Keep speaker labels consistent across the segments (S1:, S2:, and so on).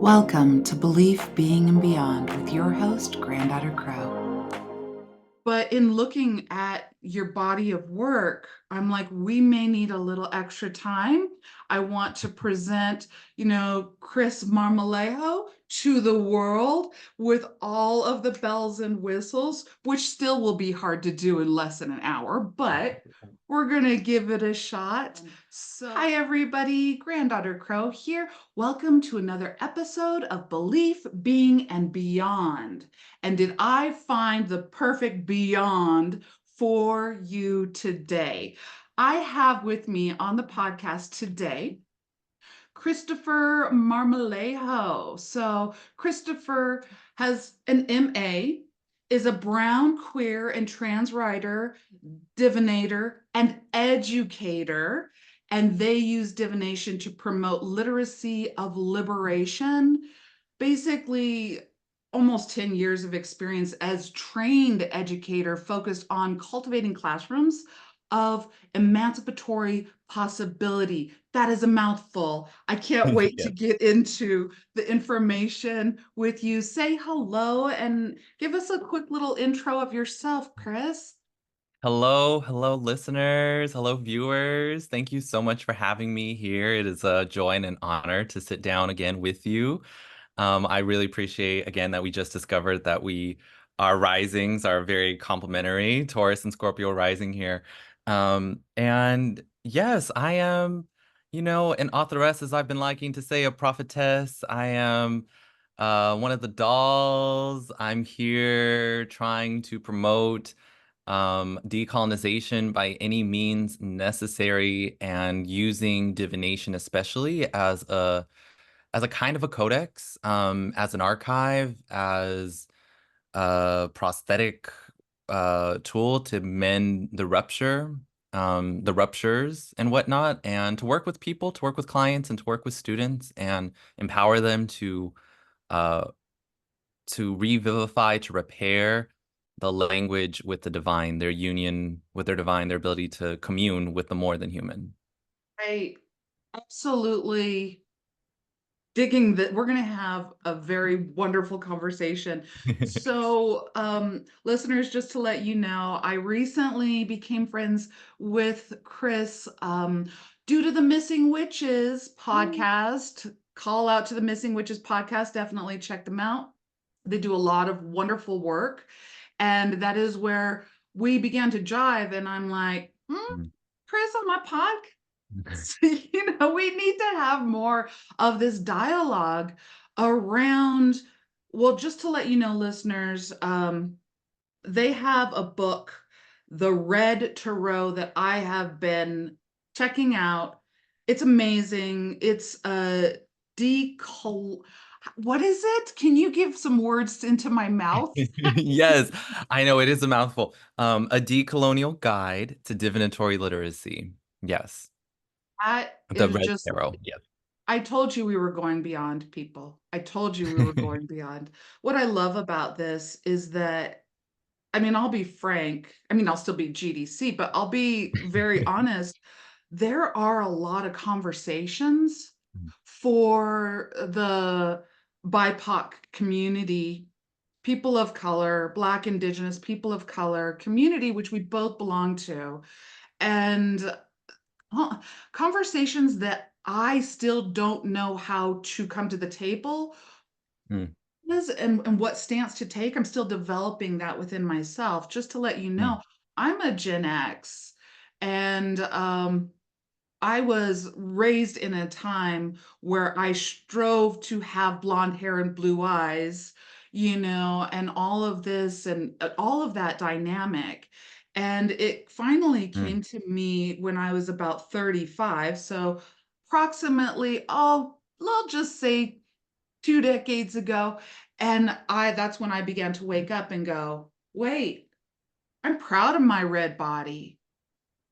S1: Welcome to Belief, Being, and Beyond with your host, Granddaughter Crow. But in looking at your body of work, I'm like, we may need a little extra time. I want to present, Chris Marmolejo to the world with all of the bells and whistles, which still will be hard to do in less than an hour, but we're going to give it a shot. So, hi, everybody. Granddaughter Crow here. Welcome to another episode of Belief, Being, and Beyond. And did I find the perfect beyond for you today? I have with me on the podcast today Christopher Marmolejo. So Christopher has an MA, is a brown, queer, and trans writer, divinator, and educator. And they use divination to promote literacy of liberation. Basically, almost 10 years of experience as trained educator focused on cultivating classrooms of emancipatory possibility. That is a mouthful. I can't wait to get into the information with you. Say hello and give us a quick little intro of yourself, Chris.
S2: Hello, listeners. Hello, viewers. Thank you so much for having me here. It is a joy and an honor to sit down again with you. I really appreciate, again, that we just discovered that our risings are very complementary, Taurus and Scorpio rising here. And yes, I am, an authoress, as I've been liking to say, a prophetess. I am one of the dolls. I'm here trying to promote decolonization by any means necessary, and using divination especially as a kind of a codex, as an archive, as a prosthetic tool to mend the ruptures and whatnot, and to work with people, to work with clients, and to work with students, and empower them uh, to revivify, to repair the language with the divine, their union with their divine, their ability to commune with the more than human.
S1: I absolutely digging that we're going to have a very wonderful conversation. So, listeners, just to let you know, I recently became friends with Chris due to the Missing Witches podcast. Call out to the Missing Witches podcast. Definitely check them out. They do a lot of wonderful work. And that is where we began to jive. And I'm like, Chris on my podcast. We need to have more of this dialogue around, well, just to let you know, listeners, they have a book, The Red Tarot, that I have been checking out. It's amazing. It's a what is it? Can you give some words into my mouth?
S2: Yes, I know it is a mouthful. A decolonial guide to divinatory literacy. Yes,
S1: That
S2: the
S1: is
S2: Red
S1: just,
S2: Tarot. Yes.
S1: I told you we were going beyond, people. I told you we were going beyond. What I love about this is that, I mean, I'll be frank. I mean, I'll still be GDC, but I'll be very honest. There are a lot of conversations for the BIPOC community, people of color, Black, Indigenous, people of color community, which we both belong to. And conversations that I still don't know how to come to the table
S2: Mm,
S1: and what stance to take. I'm still developing that within myself. Just to let you
S2: mm,
S1: know, I'm a Gen X, and I was raised in a time where I strove to have blonde hair and blue eyes, and all of this and all of that dynamic. And it finally
S2: mm,
S1: came to me when I was about 35. So approximately, I'll just say 2 decades ago. And that's when I began to wake up and go, wait, I'm proud of my red body.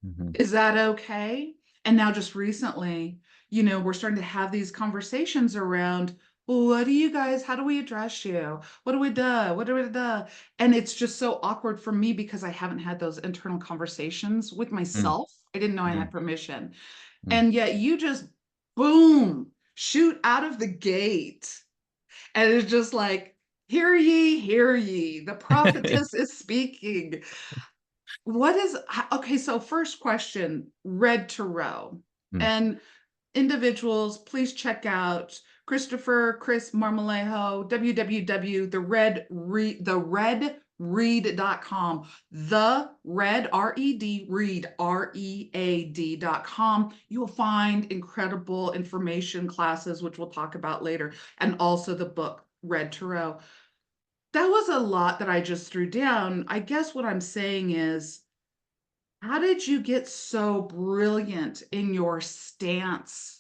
S2: mhm,
S1: Is that okay? And now just recently, we're starting to have these conversations around, well, what do you guys, how do we address you? What do we do? What do we do? And it's just so awkward for me because I haven't had those internal conversations with
S2: mm,
S1: myself. I didn't know I
S2: mm,
S1: had permission.
S2: mm.
S1: And yet you just boom, shoot out of the gate. And it's just like, hear ye, the prophetess is speaking. What is, okay, so first question, red tarot.
S2: Mm.
S1: And individuals, please check out Chris Marmolejo, www, theredread.com, the red, R-E-D, read, READ.com. You will find incredible information classes, which we'll talk about later, and also the book, Red Tarot. That was a lot that I just threw down. I guess what I'm saying is, how did you get so brilliant in your stance,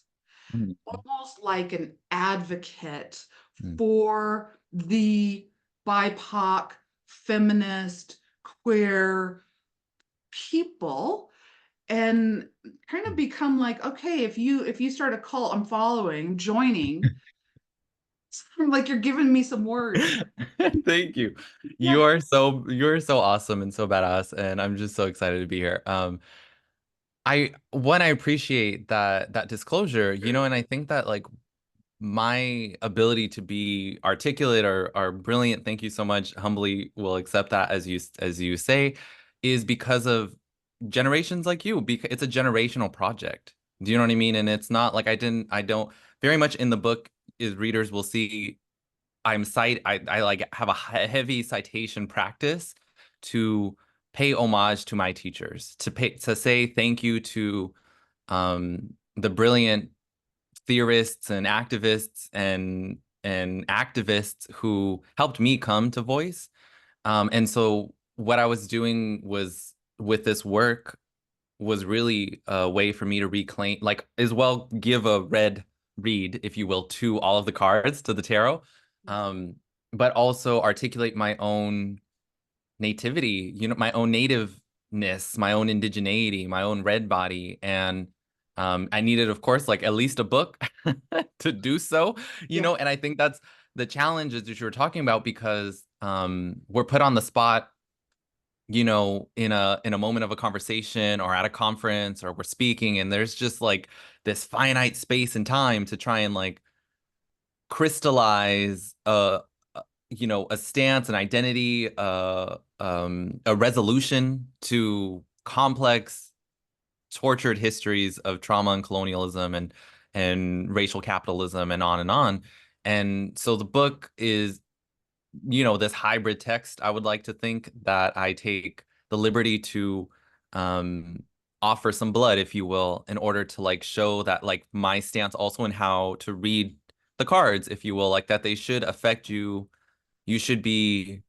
S2: Mm.
S1: almost like an advocate
S2: Mm.
S1: for the BIPOC, feminist, queer people, and kind of
S2: Mm.
S1: become like, okay, if you start a cult, I'm following, joining. Like you're giving me some words.
S2: Thank you.
S1: Yeah.
S2: You're so awesome and so badass, and I'm just so excited to be here. I appreciate that disclosure, and I think that like my ability to be articulate or brilliant, thank you so much, humbly will accept that as you say, is because of generations like you, because it's a generational project. Do you know what I mean? And it's not like I don't very much in the book is readers will see I like have a heavy citation practice to pay homage to my teachers, to say thank you to the brilliant theorists and activists and activists who helped me come to voice. And so what I was doing was with this work was really a way for me to reclaim, like, as well, give a red read, if you will, to all of the cards, to the tarot, um, but also articulate my own nativity, my own nativeness, my own indigeneity, my own red body. And I needed, of course, like at least a book to do so,
S1: Yeah.
S2: and I think that's the challenges that you were talking about because we're put on the spot, in a moment of a conversation or at a conference or we're speaking, and there's just like this finite space and time to try and like crystallize a stance, an identity, a resolution to complex, tortured histories of trauma and colonialism and racial capitalism and on and on. And so the book is, this hybrid text. I would like to think that I take the liberty to um, offer some blood, if you will, in order to like show that like my stance also in how to read the cards, if you will, like that they should affect you. You should be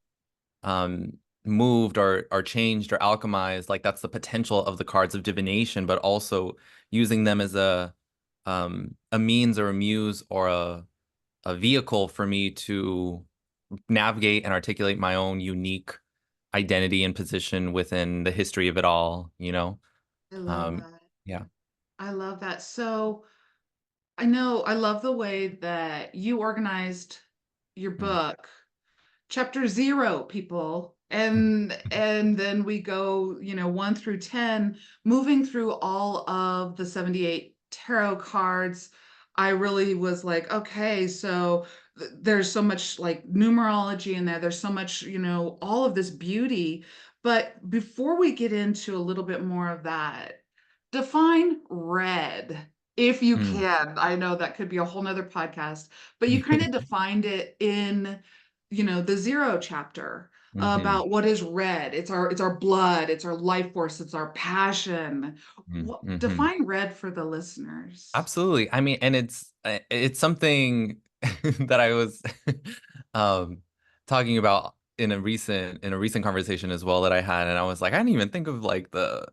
S2: um, moved or changed or alchemized. Like that's the potential of the cards of divination, but also using them as a means or a muse or a vehicle for me to navigate and articulate my own unique identity and position within the history of it all.
S1: I love
S2: Um,
S1: that.
S2: yeah.
S1: I love that. So I know I love the way that you organized your
S2: Mm.
S1: book. Chapter 0, people. And then we go, 1 through 10, moving through all of the 78 tarot cards. I really was like, okay, so there's so much like numerology in there. There's so much, all of this beauty. But before we get into a little bit more of that, define red if you
S2: Mm.
S1: can. I know that could be a whole nother podcast, but you kind of defined it in, the 0 chapter
S2: Hmm.
S1: about what is red. It's our blood, it's our life force, it's our passion. What,
S2: Hmm.
S1: define red for the listeners.
S2: Absolutely. I mean, and it's something that I was um talking about in a recent conversation as well that I had, and I was like, I didn't even think of like the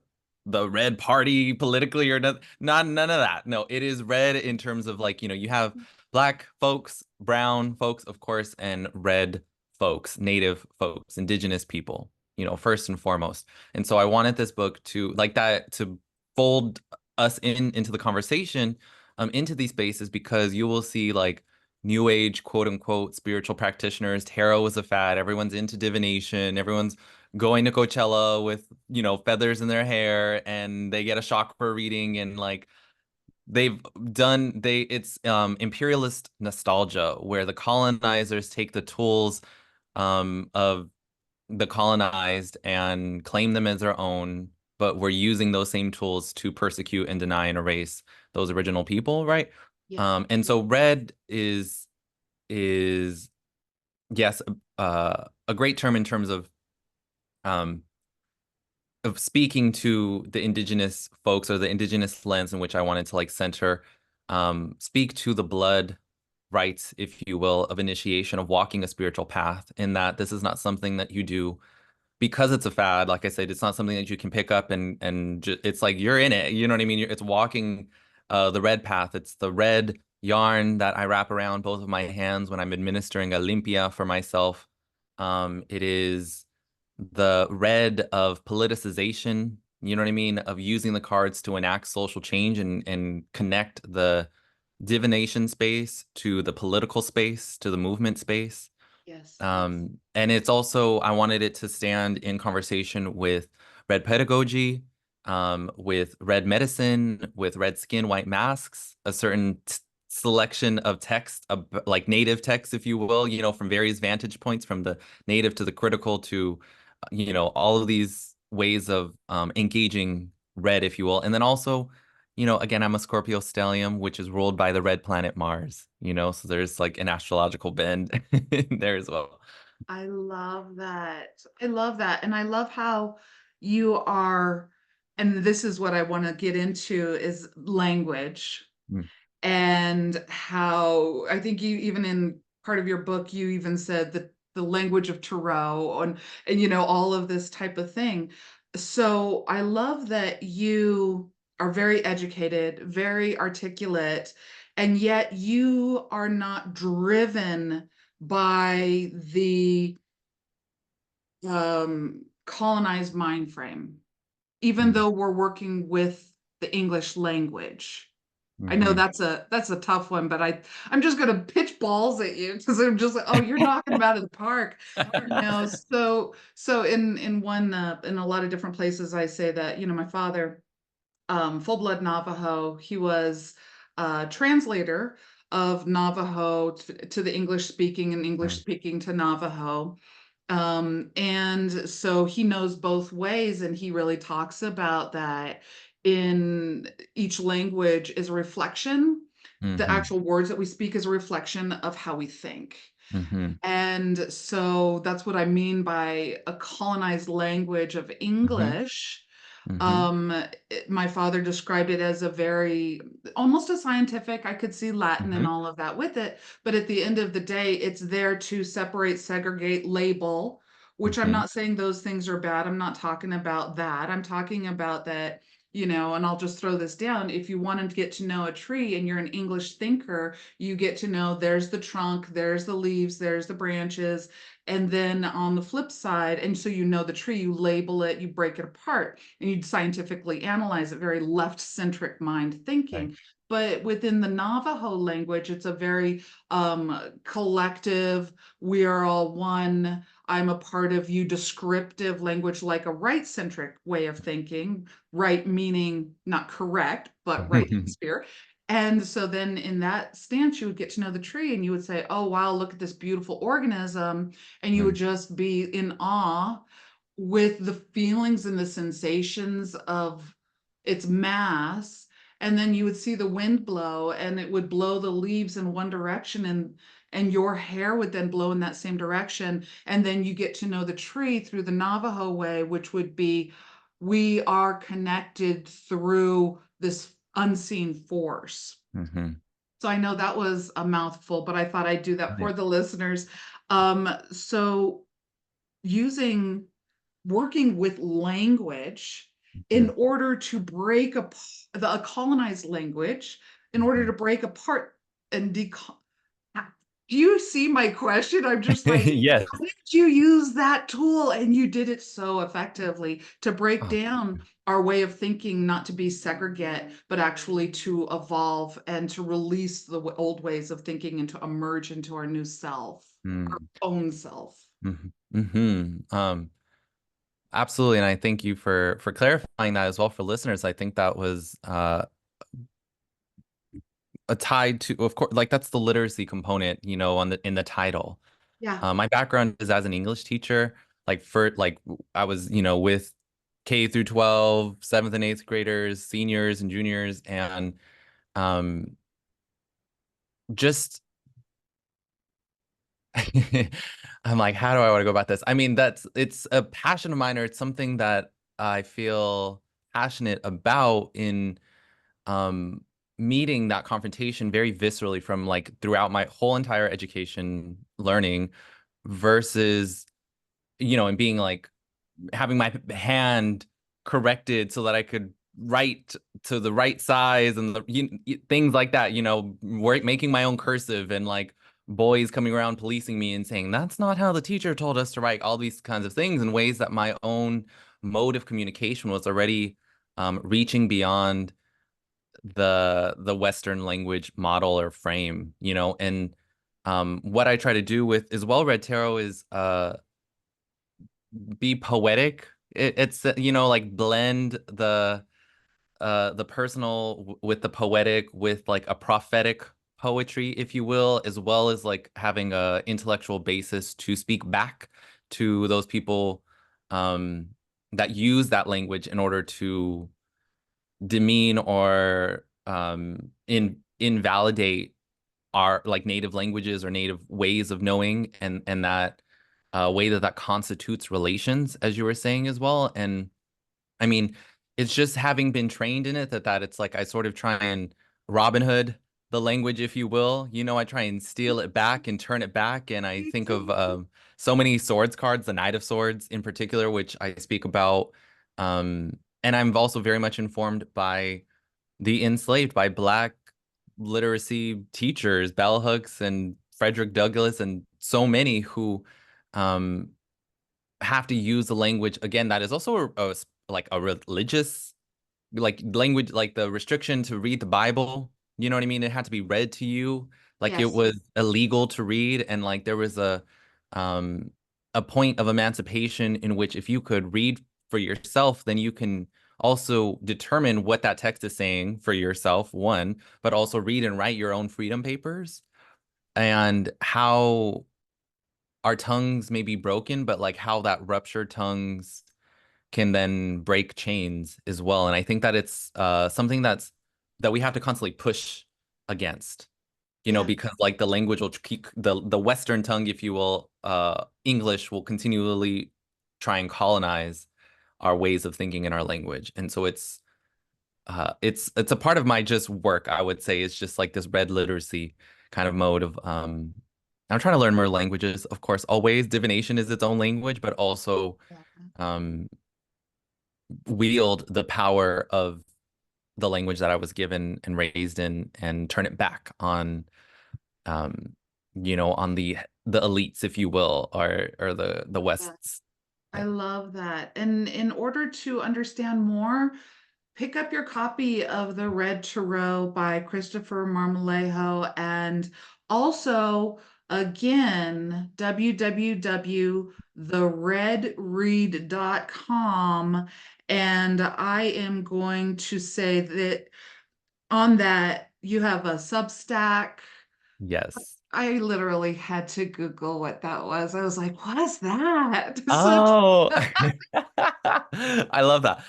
S2: red party politically or not none of that. No, it is red in terms of like, you have black folks, brown folks, of course, and red folks, native folks, indigenous people, first and foremost. And so I wanted this book to like that to fold us into the conversation, into these spaces, because you will see like new age, quote unquote, spiritual practitioners. Tarot is a fad. Everyone's into divination. Everyone's going to Coachella with, feathers in their hair, and they get a chakra reading, and like they've it's imperialist nostalgia where the colonizers take the tools of the colonized and claim them as their own, but we're using those same tools to persecute and deny and erase those original people, right?
S1: Yeah.
S2: And so red is yes, a great term in terms um of speaking to the indigenous folks or the indigenous lens in which I wanted to like center, speak to the blood rites, if you will, of initiation, of walking a spiritual path, in that this is not something that you do because it's a fad. Like I said, it's not something that you can pick up and it's like you're in it. You know what I mean? It's walking the red path. It's the red yarn that I wrap around both of my hands when I'm administering a limpia for myself. It is the red of politicization, you know what I mean, of using the cards to enact social change and connect the divination space to the political space, to the movement space.
S1: Yes, yes.
S2: And it's also, I wanted it to stand in conversation with red pedagogy, with red medicine, with red skin, white masks, a certain selection of text, like native text, if you will, from various vantage points, from the native to the critical to, all of these ways of engaging red, if you will. And then also, again, I'm a Scorpio stellium, which is ruled by the red planet Mars, so there's like an astrological bend in there as well.
S1: I love that. I love that. And I love how you are, and this is what I want to get into is language.
S2: Mm,
S1: And how I think you even in part of your book, you even said that the language of Tarot and all of this type of thing. So I love that you are very educated, very articulate, and yet you are not driven by the colonized mind frame, even
S2: mm,
S1: though we're working with the English language. I know
S2: mhm.
S1: that's a tough one, but I'm just gonna pitch balls at you because I'm just like, oh, you're knocking them out of the park. So in a lot of different places I say that, my father, full blood Navajo, he was a translator of Navajo to the English speaking and English
S2: Mm,
S1: speaking to Navajo. And so he knows both ways, and he really talks about that in each language is a reflection. The
S2: mhm,
S1: actual words that we speak is a reflection of how we think.
S2: mhm,
S1: And so that's what I mean by a colonized language of
S2: mhm,
S1: English.
S2: mhm,
S1: My father described it as a very almost a scientific, I could see Latin and
S2: mhm,
S1: all of that with it, but at the end of the day, it's there to separate, segregate, label, which I'm
S2: mhm,
S1: not saying those things are bad. I'm not talking about that. I'm talking about that, and I'll just throw this down. If you want to get to know a tree and you're an English thinker, you get to know there's the trunk, there's the leaves, there's the branches. And then on the flip side, and so you know the tree, you label it, you break it apart, and you scientifically analyze it, very left-centric mind
S2: right.
S1: thinking. But within the Navajo language, it's a very collective, we are all one, I'm a part of you, descriptive language, like a right-centric way of thinking, right meaning not correct, but right hemisphere. And so then in that stance, you would get to know the tree and you would say, oh, wow, look at this beautiful organism. And you would
S2: Mm,
S1: just be in awe with the feelings and the sensations of its mass. And then you would see the wind blow and it would blow the leaves in one direction and your hair would then blow in that same direction. And then you get to know the tree through the Navajo way, which would be we are connected through this unseen force.
S2: mhm.
S1: So I know that was a mouthful, but I thought I'd do that
S2: Right.
S1: for the listeners. So using working with language in
S2: Mhm,
S1: order to break up a colonized language, in order to
S2: mhm.
S1: break apart and do you see my question? I'm just like,
S2: Yes.
S1: how did you use that tool? And you did it so effectively to break
S2: Oh,
S1: down our way of thinking, not to be segregate, but actually to evolve and to release the old ways of thinking and to emerge into our new self, our
S2: mm,
S1: own self.
S2: mhm, mhm. Absolutely, and I thank you for clarifying that as well for listeners. I think that was tied to, of course, like that's the literacy component, on the in the title.
S1: Yeah.
S2: My background is as an English teacher, I was, with K through 12, seventh and eighth graders, seniors and juniors, and um, just I'm like, how do I want to go about this? I mean, it's a passion of mine, or it's something that I feel passionate about in um meeting that confrontation very viscerally from like throughout my whole entire education learning versus and being like having my hand corrected so that I could write to the right size and things like that, making my own cursive and like boys coming around policing me and saying that's not how the teacher told us to write, all these kinds of things in ways that my own mode of communication was already reaching beyond the Western language model or frame, and what I try to do with is well-read tarot is be poetic. It's like blend the personal with the poetic with like a prophetic poetry, if you will, as well as like having a intellectual basis to speak back to those people um that use that language in order to demean or invalidate our like native languages or native ways of knowing, and that way that constitutes relations, as you were saying as well. And I mean, it's just having been trained in it that it's like I sort of try and Robin Hood the language, if you will. I try and steal it back and turn it back. And I
S1: Me
S2: think of
S1: too.
S2: so many swords cards, the Knight of Swords in particular, which I speak about. And I'm also very much informed by the enslaved, by Black literacy teachers, bell hooks and Frederick Douglass, and so many who um, have to use the language again that is also like a religious like language, like the restriction to read the Bible. You know what I mean? It had to be read to you, like it
S1: Yes.
S2: was illegal to read, and like there was um a point of emancipation in which if you could read for yourself, then you can also determine what that text is saying for yourself, one, but also read and write your own freedom papers, and how our tongues may be broken, but like how that ruptured tongues can then break chains as well. And I think that it's something that we have to constantly push against,
S1: Yeah.
S2: because like the language will keep the Western tongue, if you will, English will continually try and colonize our ways of thinking in our language. And so it's a part of my just work, I would say. It's just like this red literacy kind of mode of I'm trying to learn more languages, of course, always. Divination is its own language, but also
S1: Yeah.
S2: um wield the power of the language that I was given and raised in and turn it back on um on the elites, if you will, or the
S1: Yeah.
S2: West's.
S1: I
S2: Yeah.
S1: love that. And in order to understand more, pick up your copy of The Red Tarot by Christopher Marmolejo, and also, again, www.theredread.com. And I am going to say that on that, you have a Substack.
S2: Yes.
S1: I literally had to Google what that was. I was like, what is that? So
S2: Oh, I love that.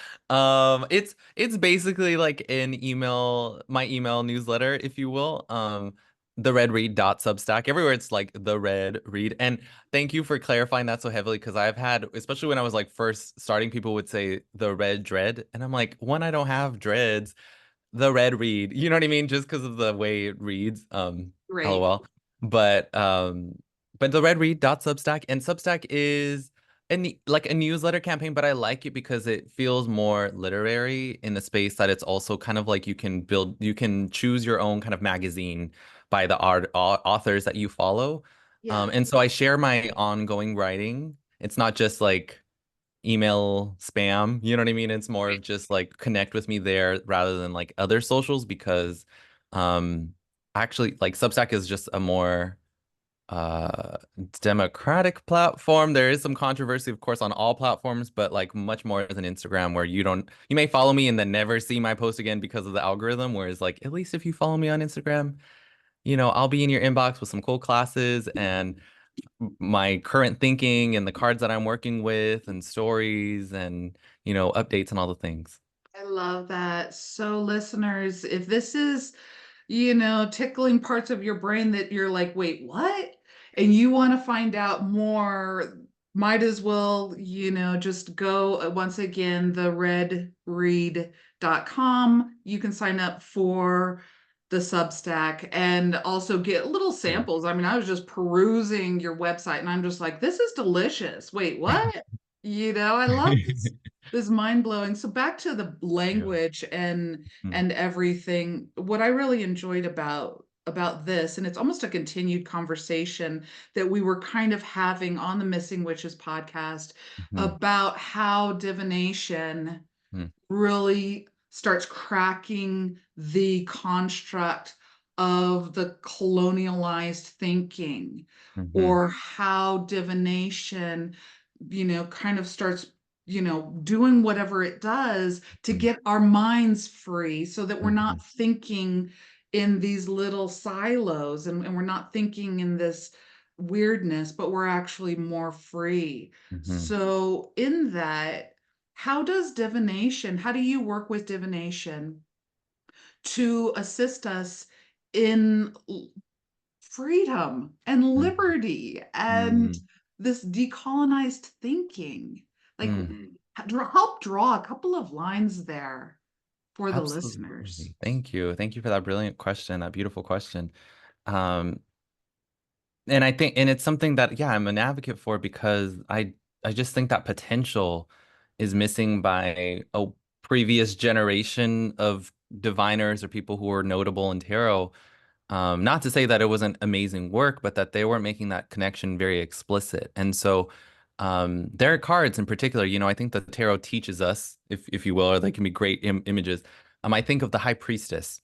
S2: It's basically like my email newsletter, if you will. The Red Read dot Substack. Everywhere it's like the Red Read. And thank you for clarifying that so heavily, because I've had, especially when I was like first starting, people would say the Red Dread, and I'm like, one, I don't have dreads. The Red Read, you know what I mean? Just because of the way it reads.
S1: great.
S2: LOL. But the Red Read dot Substack, and Substack is like a newsletter campaign, but I like it because it feels more literary in the space that it's also kind of like you can choose your own kind of magazine by the authors that you follow.
S1: Yeah.
S2: And so I share my ongoing writing. It's not just like email spam, you know what I mean? It's more of just like connect with me there rather than like other socials, because um actually like Substack is just a more uh democratic platform. There is some controversy, of course, on all platforms, but like much more than Instagram, where you may follow me and then never see my post again because of the algorithm. Whereas like at least if you follow me on Instagram, I'll be in your inbox with some cool classes and my current thinking and the cards that I'm working with and stories and updates and all the things.
S1: I love that. So, listeners, if this is, tickling parts of your brain that you're like, wait, what? And you want to find out more, might as well, just go once again, theredread.com. You can sign up for the Substack and also get little
S2: Yeah.
S1: samples. I mean, I was just perusing your website and I'm just like, this is delicious. Wait, what? I love this mind blowing. So back to the
S2: Yeah.
S1: language
S2: Mm,
S1: and everything. What I really enjoyed about this, and it's almost a continued conversation that we were kind of having on the Missing Witches podcast
S2: mhm,
S1: about how divination
S2: mm,
S1: really starts cracking the construct of the colonialized thinking,
S2: mhm,
S1: or how divination, kind of starts, doing whatever it does to
S2: mm,
S1: get our minds free so that we're
S2: mhm,
S1: not thinking in these little silos, and we're not thinking in this weirdness, but we're actually more free.
S2: mhm,
S1: So, in that, how do you work with divination to assist us in freedom and
S2: mm,
S1: liberty and
S2: mm,
S1: this decolonized thinking? Like,
S2: mm.
S1: help draw a couple of lines there for the listeners.
S2: Absolutely. Thank you. Thank you for that brilliant question, that beautiful question. Um, and I think, and it's something that, yeah, I'm an advocate for because I just think that potential is missing by a previous generation of diviners or people who were notable in tarot. Not to say that it wasn't amazing work, but that they weren't making that connection very explicit. And so, their cards in particular, I think the tarot teaches us, if you will, or they can be great images. I think of the High Priestess,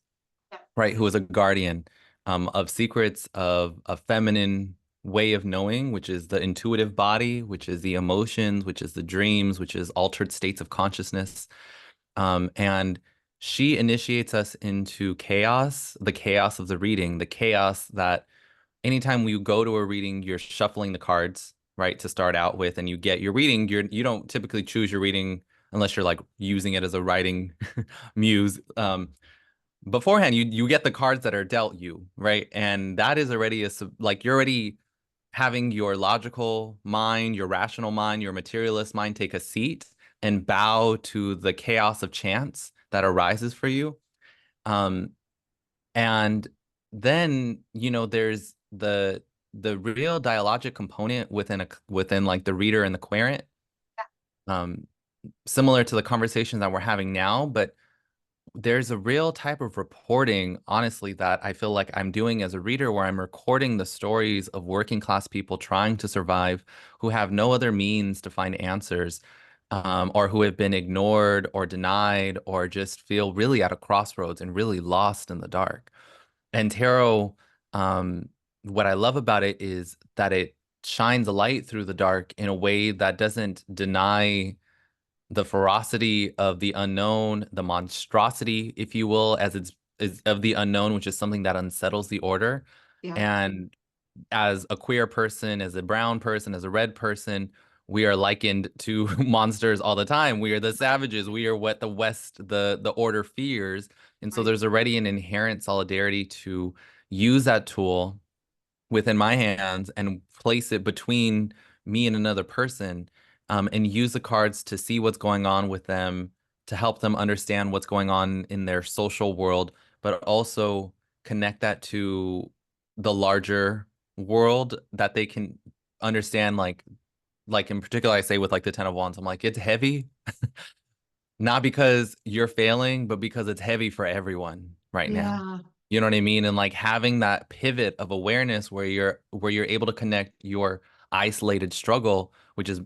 S2: right, who is a guardian of secrets of a feminine way of knowing, which is the intuitive body, which is the emotions, which is the dreams, which is altered states of consciousness. And she initiates us into chaos, the chaos of the reading, the chaos that anytime you go to a reading, you're shuffling the cards, right, to start out with, and you get your reading. You don't typically choose your reading unless you're like using it as a writing muse. Beforehand, you get the cards that are dealt you, right? And that is already like you're already having your logical mind, your rational mind, your materialist mind take a seat and bow to the chaos of chance that arises for you. Um, and then, there's the real dialogic component within like the reader and the querent, um, similar to the conversation that we're having now, but there's a real type of reporting, honestly, that I feel like I'm doing as a reader, where I'm recording the stories of working class people trying to survive, who have no other means to find answers, or who have been ignored or denied, or just feel really at a crossroads and really lost in the dark. And tarot, um, what I love about it is that it shines a light through the dark in a way that doesn't deny the ferocity of the unknown, the monstrosity, if you will, as it's is of the unknown, which is something that unsettles the order.
S1: Yeah.
S2: And as a queer person, as a brown person, as a red person, we are likened to monsters all the time. We are the savages. We are what the West, the order fears. And so
S1: Right.
S2: there's already an inherent solidarity to use that tool within my hands and place it between me and another person, and use the cards to see what's going on with them, to help them understand what's going on in their social world, but also connect that to the larger world that they can understand. Like in particular, I say with like the Ten of Wands, I'm like, it's heavy, not because you're failing, but because it's heavy for everyone right now.
S1: Yeah.
S2: You know what I mean? And like having that pivot of awareness where you're able to connect your isolated struggle, which is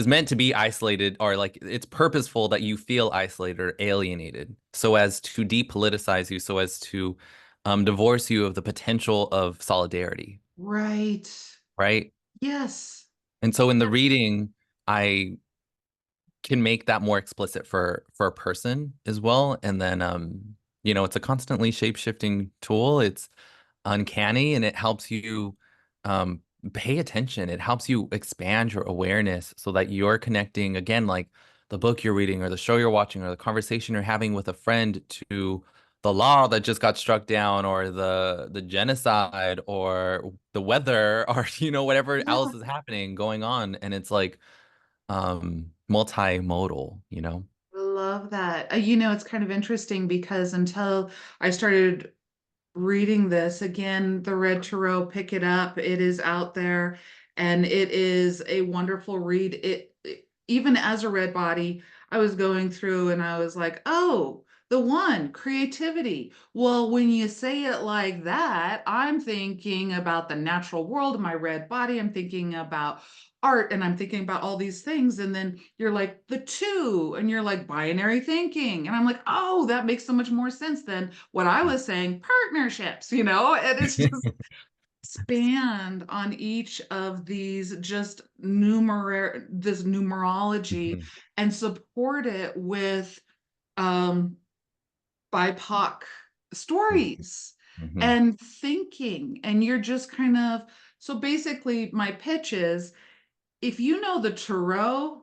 S2: meant to be isolated, or like it's purposeful that you feel isolated or alienated, so as to depoliticize you, so as to divorce you of the potential of solidarity,
S1: Right.
S2: right?
S1: Yes.
S2: And so in the
S1: Yes.
S2: reading, I can make that more explicit for a person as well. And then it's a constantly shape-shifting tool. It's uncanny and it helps you um pay attention. It helps you expand your awareness so that you're connecting again, like the book you're reading or the show you're watching or the conversation you're having with a friend to the law that just got struck down or the genocide or the weather or whatever
S1: Yeah.
S2: else is happening going on. And it's like multimodal,
S1: I love that. It's kind of interesting because until I started reading this again, the Red Tarot, pick it up. It is out there and it is a wonderful read. Even as a red body, I was going through and I was like, oh, the one, creativity. Well, when you say it like that, I'm thinking about the natural world of my red body. I'm thinking about art and I'm thinking about all these things. And then you're like, the two, and you're like, binary thinking. And I'm like, oh, that makes so much more sense than what I was saying, partnerships, and it's just expand on each of these just this numerology and support it with um BIPOC stories
S2: Mhm.
S1: and thinking. And you're just kind of, so basically my pitch is, if you know the tarot,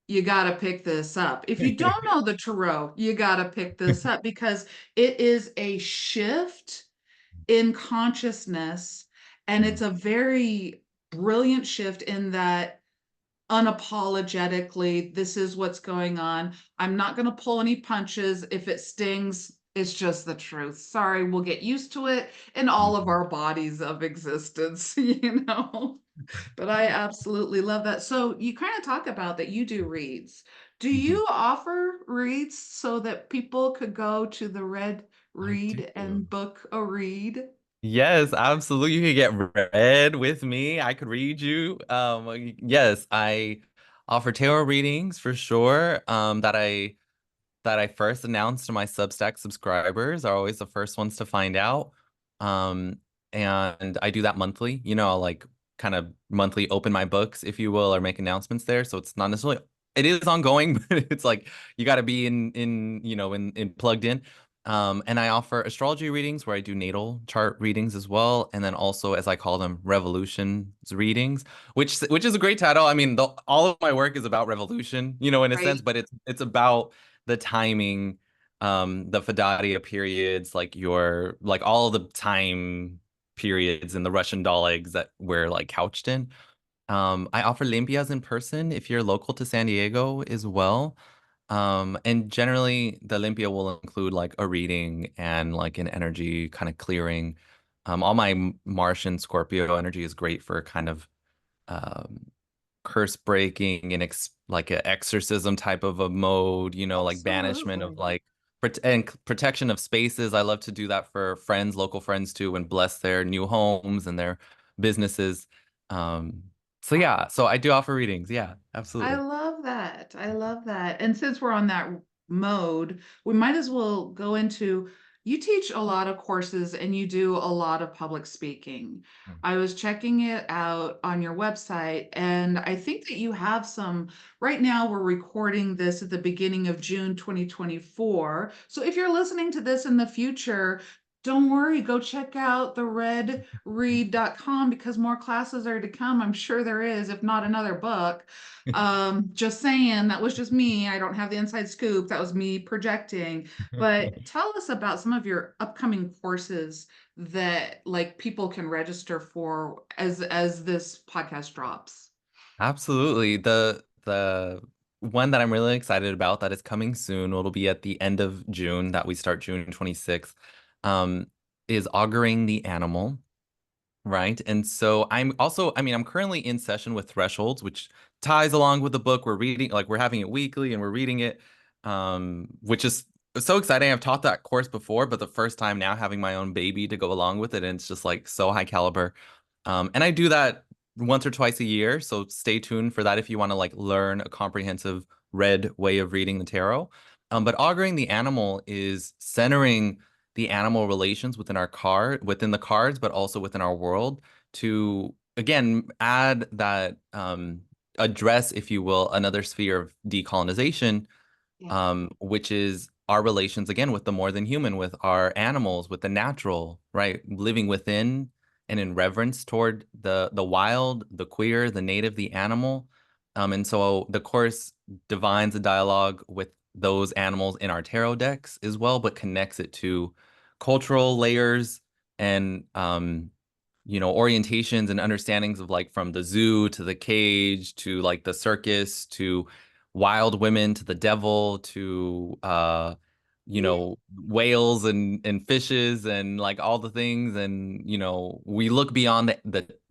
S1: you got to pick this up. If you don't know the tarot, you got to pick this up because it is a shift in consciousness. And it's a very brilliant shift in that unapologetically, this is what's going on. I'm not going to pull any punches. If it stings, it's just the truth. Sorry, we'll get used to it in all of
S2: Mhm.
S1: our bodies of existence, But I absolutely love that. So you kind of talk about that you do reads. Do
S2: Mhm.
S1: you offer reads so that people could go to the Red
S2: I
S1: Read
S2: do.
S1: and book a read?
S2: Yes, absolutely. You could get read with me. I could read you. Yes, I offer tarot readings for sure. That I first announced to my Substack subscribers are always the first ones to find out. Um, and I do that monthly, I'll like kind of monthly open my books, if you will, or make announcements there. So it's not necessarily, it is ongoing, but it's like you got to be in plugged in. And I offer astrology readings where I do natal chart readings as well. And then also, as I call them, revolutions readings, which is a great title. I mean, all of my work is about revolution, in a sense,
S1: Right.
S2: but it's about the timing, the Fadaria periods, like all the time periods in the Russian doll eggs that we're like couched in. I offer limpias in person if you're local to San Diego as well. And generally the limpia will include like a reading and like an energy kind of clearing. All my Martian Scorpio energy is great for kind of um curse breaking and like an exorcism type of a mode, like banishment of
S1: Absolutely.
S2: like and protection of spaces. I love to do that for friends, local friends too, and bless their new homes and their businesses. Um, so yeah, so I do offer readings. Yeah,
S1: I
S2: absolutely.
S1: love that. I love that. And since we're on that mode, we might as well go into, you teach a lot of courses and you do a lot of public speaking. I was checking it out on your website, and I think that you have some. Right now, we're recording this at the beginning of June 2024. So if you're listening to this in the future, don't worry, go check out the redread.com because more classes are to come. I'm sure there is, if not another book. Just saying, that was just me. I don't have the inside scoop. That was me projecting. But tell us about some of your upcoming courses that like people can register for as this podcast drops.
S2: Absolutely. The one that I'm really excited about that is coming soon, it'll be at the end of June that we start June 26th, um, is Auguring the Animal. Right. And so I'm also, I mean, I'm currently in session with Thresholds, which ties along with the book. We're reading, like we're having it weekly and we're reading it, which is so exciting. I've taught that course before, but the first time now having my own baby to go along with it, and it's just like so high caliber. And I do that once or twice a year. So stay tuned for that if you want to like learn a comprehensive red way of reading the tarot. But Auguring the Animal is centering the animal relations within the cards, but also within our world to again add that address, if you will, another sphere of decolonization,
S1: Yeah.
S2: which is our relations again with the more than human, with our animals, with the natural, right? Living within and in reverence toward the wild, the queer, the native, the animal. And so the course divines a dialogue with those animals in our tarot decks as well, but connects it to cultural layers and orientations and understandings of like from the zoo to the cage to like the circus to wild women to the devil to whales and fishes and like all the things. And we look beyond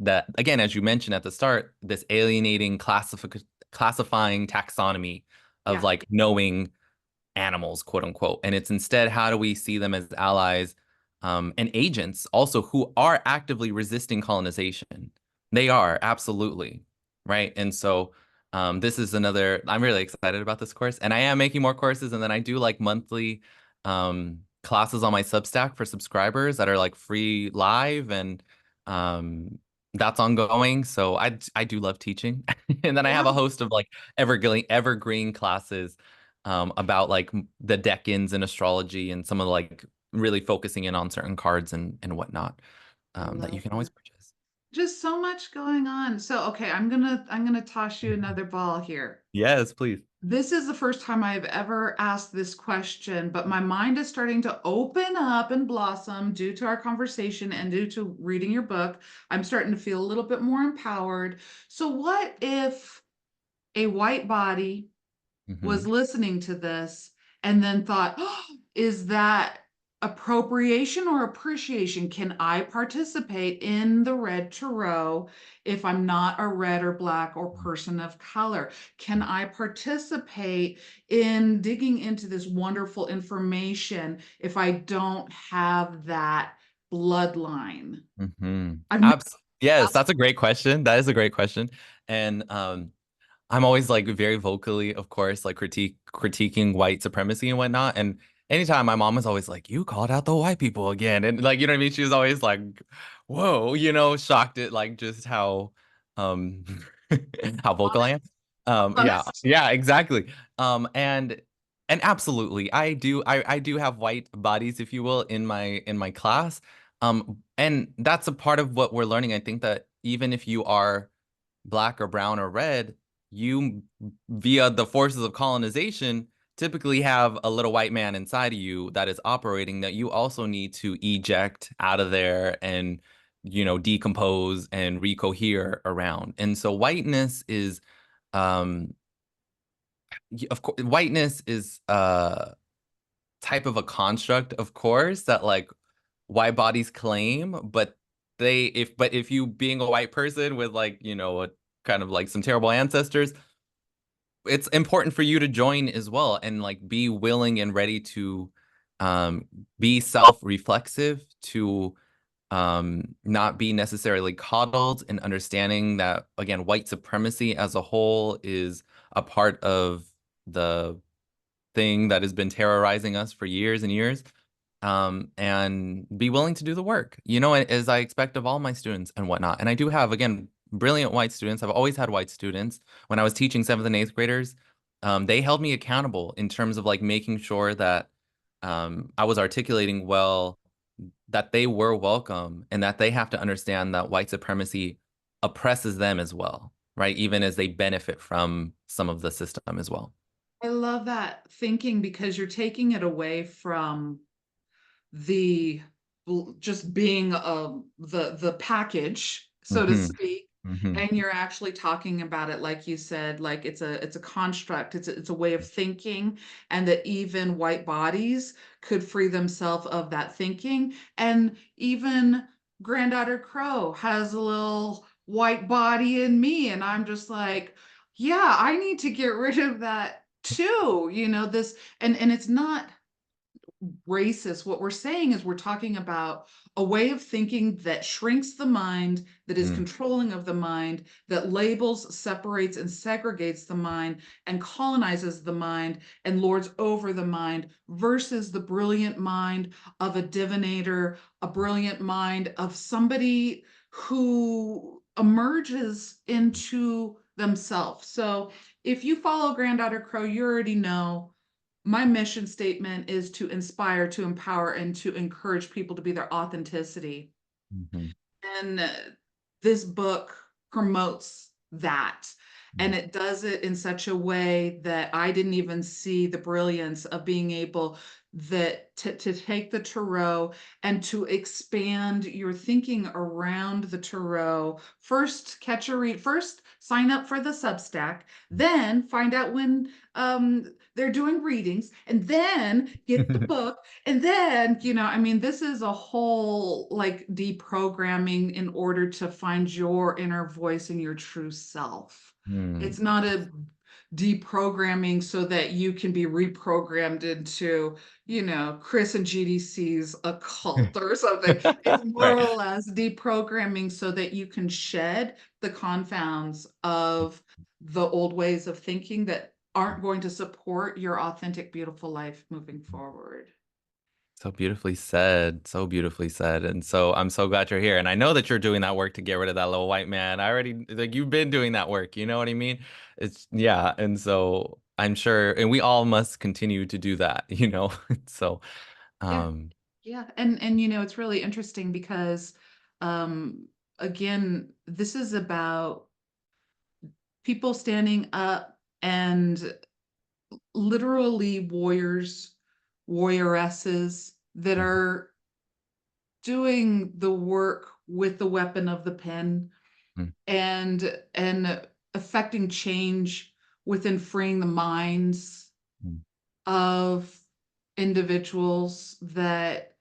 S2: that again, as you mentioned at the start, this alienating classifying taxonomy of
S1: Yeah.
S2: like knowing animals, quote unquote. And it's instead, how do we see them as allies and agents also who are actively resisting colonization? They are, absolutely. Right. And so this is I'm really excited about this course. And I am making more courses. And then I do like monthly classes on my Substack for subscribers that are like free live. And that's ongoing. So I do love teaching. And then I have a
S1: Yeah.
S2: host of like evergreen classes about like the decans and astrology and some of the, like really focusing in on certain cards and whatnot
S1: I
S2: that you
S1: love
S2: can always
S1: that.
S2: purchase.
S1: Just so much going on. So, okay, I'm gonna toss you another ball here.
S2: Yes, please.
S1: This is the first time I've ever asked this question, but my mind is starting to open up and blossom due to our conversation and due to reading your book. I'm starting to feel a little bit more empowered. So, what if a white body was
S2: Hmm.
S1: listening to this and then thought, oh, is that appropriation or appreciation? Can I participate in the red tarot if I'm not a red or black or person of color? Can I participate in digging into this wonderful information if I don't have that bloodline?
S2: Hmm.
S1: I've never
S2: Yes,
S1: asked.
S2: that's a great question. That is a great question. And I'm always like very vocally, of course, like critiquing white supremacy and whatnot. And anytime my mom was always like, "You called out the white people again," and like you know what I mean. She was always like, "Whoa," shocked at like just how um how vocal I am. Yeah,
S1: Honest.
S2: yeah, exactly. And absolutely, I do have white bodies, if you will, in my class. And that's a part of what we're learning. I think that even if you are black or brown or red, you, via the forces of colonization, typically have a little white man inside of you that is operating that you also need to eject out of there and, decompose and recohere around. And so whiteness is, um, of course, whiteness is type of a construct, of course, that like white bodies claim, but if you being a white person with like, a kind of like some terrible ancestors, it's important for you to join as well and like be willing and ready to um be self-reflexive, to not be necessarily coddled, and understanding that again white supremacy as a whole is a part of the thing that has been terrorizing us for years and years, and be willing to do the work, as I expect of all my students and whatnot. And I do have, again, brilliant white students. I've always had white students. When I was teaching seventh and eighth graders, they held me accountable in terms of like making sure that I was articulating well that they were welcome and that they have to understand that white supremacy oppresses them as well, right? Even as they benefit from some of the system as well.
S1: I love that thinking because you're taking it away from the just being the package, so to
S2: Hmm.
S1: speak,
S2: Hmm.
S1: and you're actually talking about it like you said, like it's a construct, it's a way of thinking, and that even white bodies could free themselves of that thinking. And even Granddaughter Crow has a little white body in me, and I'm just like, yeah, I need to get rid of that too, this. And it's not racist. What we're saying is we're talking about a way of thinking that shrinks the mind, that is
S2: Mm,
S1: controlling of the mind, that labels, separates, and segregates the mind, and colonizes the mind and lords over the mind, versus the brilliant mind of a divinator, a brilliant mind of somebody who emerges into themselves. So if you follow Granddaughter Crow, you already know my mission statement is to inspire, to empower, and to encourage people to be their authenticity.
S2: mhm,
S1: And this book promotes that. And
S2: mm,
S1: it does it in such a way that I didn't even see the brilliance of being able to take the tarot and to expand your thinking around the tarot. First, catch a read. First, sign up for the Substack. Then find out when they're doing readings, and then get the book. And then, I mean, this is a whole like deprogramming in order to find your inner voice and your true self.
S2: mm.
S1: It's not a deprogramming so that you can be reprogrammed into, Chris and GDC's occult or something. It's more
S2: Right.
S1: or less deprogramming so that you can shed the confounds of the old ways of thinking that aren't going to support your authentic, beautiful life moving forward.
S2: So beautifully said. So beautifully said. And so I'm so glad you're here. And I know that you're doing that work to get rid of that little white man. I already, like, you've been doing that work. You know what I mean? It's, yeah. And so I'm sure, and we all must continue to do that, you know? So,
S1: Yeah,
S2: um,
S1: yeah. And it's really interesting because um again, this is about people standing up and literally warriors, warrioresses that
S2: mhm,
S1: are doing the work with the weapon of the pen
S2: mhm,
S1: and affecting change within freeing the minds
S2: mhm.
S1: of individuals that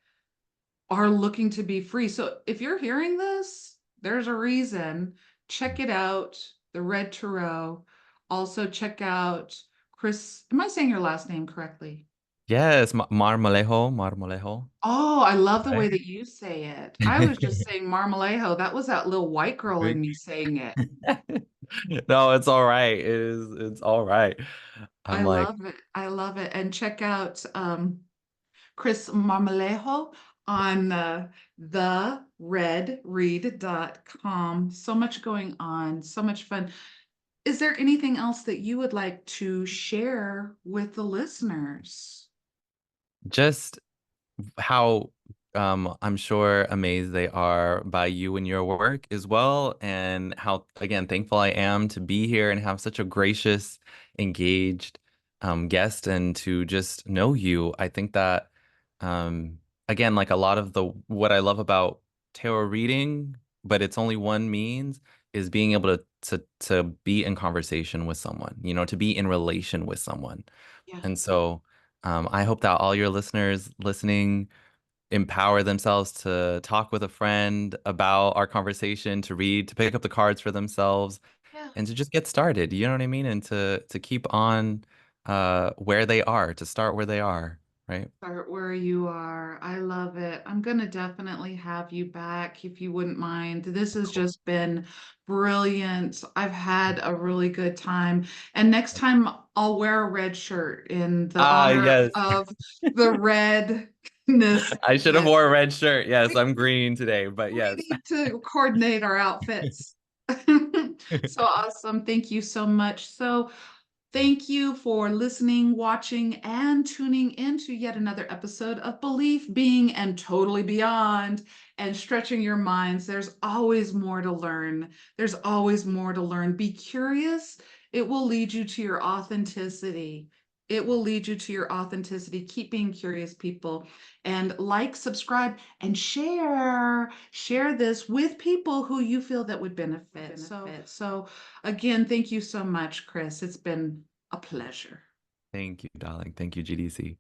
S1: are looking to be free. So if you're hearing this, there's a reason. Check it out, the Red Tarot. Also check out Chris. Am I saying your last name correctly?
S2: Yes, Marmolejo, Marmolejo,
S1: Oh, I love the way
S2: right?
S1: that you say it. I was just saying Marmolejo. That was that little white girl in me saying it.
S2: No, it's all right. It's all right. I'm
S1: I
S2: like,
S1: love it. I love it. And check out Chris Marmolejo on theredread.com. So much going on, so much fun. Is there anything else that you would like to share with the listeners?
S2: just how I'm sure amazed they are by you and your work as well, and how again thankful I am to be here and have such a gracious, engaged guest and to just know you. I think that again, like a lot of the what I love about tarot reading, but it's only one means is being able to be in conversation with someone, you know, to be in relation with someone.
S1: Yeah,
S2: And so I hope that all your listeners listening empower themselves to talk with a friend about our conversation, to read, to pick up the cards for themselves,
S1: yeah.
S2: and to just get started. You know what I mean? And to keep on where they are, to start where they are, right?
S1: Start where you are. I love it. I'm going to definitely have you back if you wouldn't mind. This has
S2: Cool.
S1: just been brilliant. I've had a really good time. And next time I'll wear a red shirt in the
S2: Ah,
S1: honor
S2: yes.
S1: of the redness
S2: I
S1: of
S2: should have
S1: it.
S2: wore a red shirt. Yes,
S1: We,
S2: I'm green today, but
S1: we
S2: yes.
S1: need to coordinate our outfits. So awesome. Thank you so much. So thank you for listening, watching, and tuning into yet another episode of Belief, Being, and Totally Beyond, and stretching your minds. There's always more to learn. There's always more to learn. Be curious. It will lead you to your authenticity. It will lead you to your authenticity. Keep being curious, people. And like, subscribe, and share. Share this with people who you feel that would benefit. So again, thank you so much, Chris. It's been a pleasure.
S2: Thank you, darling. Thank you, GDC.